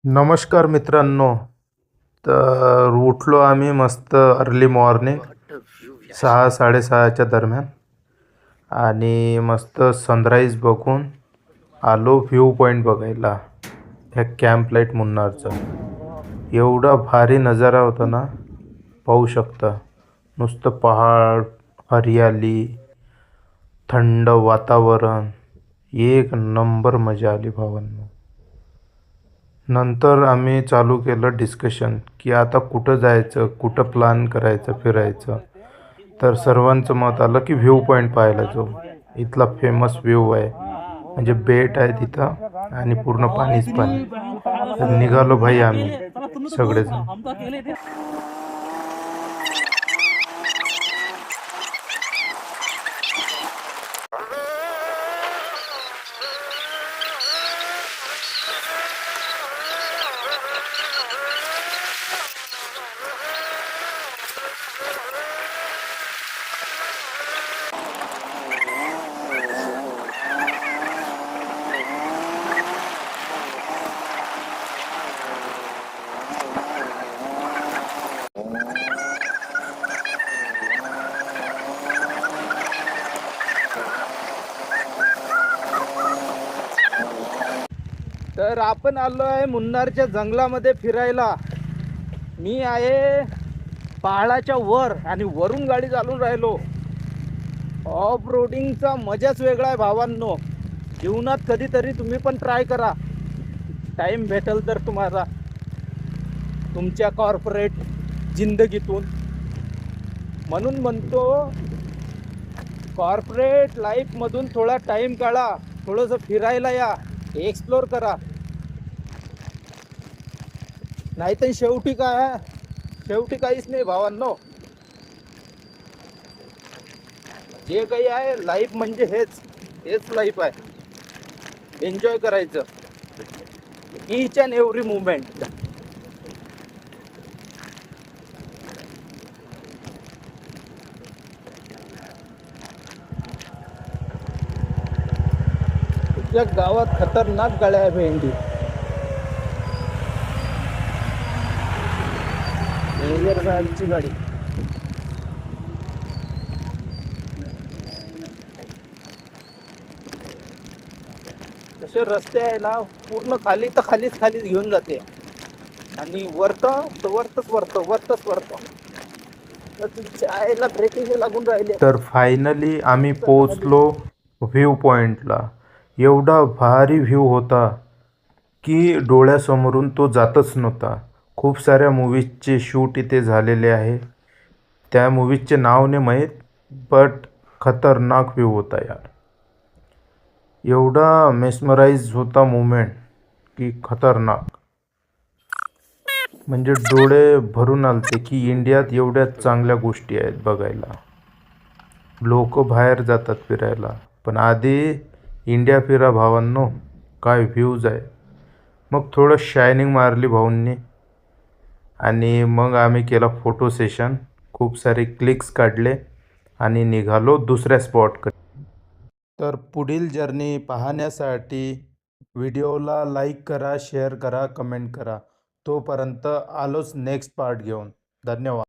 नमस्कार मित्रांनो. तर उठलो आम्ही मस्त अर्ली मॉर्निंग 6-6:30च्या दरम्यान आणि मस्त सनराईज बघून आलो व्ह्यू पॉईंट बघायला ह्या कॅम्प लाईट मुन्नारचा. एवढा भारी नजारा होता ना, पाहू शकता. नुसतं पहाड, हरियाली, थंड वातावरण, एक नंबर मजा आली भावांनो. नंतर आम्ही चालू केलं डिस्कशन की आता कुठं जायचं, कुठं प्लॅन करायचं फिरायचं. तर सर्वांचं मत आलं की व्ह्यू पॉईंट पाहायला जाऊ. इथला फेमस व्ह्यू आहे, म्हणजे बेट आहे तिथं आणि पूर्ण पाणीच पाणी. तर निघालो भाई आम्ही सगळेजण. तर आपण आलो आहे मुन्नारच्या जंगलामध्ये फिरायला. मी आहे पहाडाच्या वर आणि वरून गाडी चालून राहिलो. ऑफ रोडिंगचा मजाच वेगळा आहे भावांनो. जीवनात कधीतरी तुम्ही पण ट्राय करा, टाइम भेटेल तर तुम्हाला तुमच्या कॉर्पोरेट जिंदगीतून. म्हणून म्हणतो, कॉर्पोरेट लाईफमधून थोडा टाइम काढा, थोडंसं फिरायला या, एक्सप्लोर करा. नाही तर शेवटी काय आहे, शेवटी काहीच नाही भावांनो. जे काही आहे लाईफ म्हणजे हेच लाईफ आहे. एन्जॉय करायचं ईच अँड एव्हरी मुवमेंट. तुझ्या गावात खतरनाक गाड्या आहे भेंडी. साहेबची गाडी. तसे रस्ते आहे ना, पूर्ण खाली तर खालीच घेऊन जाते आणि वरतच तर चायला ब्रेकिंग लागून राहिले. तर फायनली आम्ही पोचलो व्ह्यू पॉईंटला. एवढा भारी व्ह्यू होता की डोळ्यासमोरून तो जातच नव्हता. खूप साऱ्या मूवीजचे शूट इथे झालेले आहे. त्या मूवीजचे नाव नाही माहीत, बट खतरनाक व्ह्यू होता यार. एवढा मेस्मराईज होता मोमेंट की खतरनाक. म्हणजे डोळे भरून आलते की इंडियात एवढ्या चांगल्या गोष्टी आहेत बघायला. लोक बाहेर जातात फिरायला, पण आधी इंडिया फिरा भावांनो. काय व्ह्यूज आहे. मग थोडं शायनिंग मारली भाऊंनी आणि मग आम्ही केला फोटो सेशन. खूप सारे क्लिक्स काढले आणि निघालो दुसऱ्या स्पॉटकडे. तर पुढील जर्नी पाहण्यासाठी व्हिडिओला लाईक करा, शेअर करा, कमेंट करा. तोपर्यंत आलोच नेक्स्ट पार्ट घेऊन. धन्यवाद.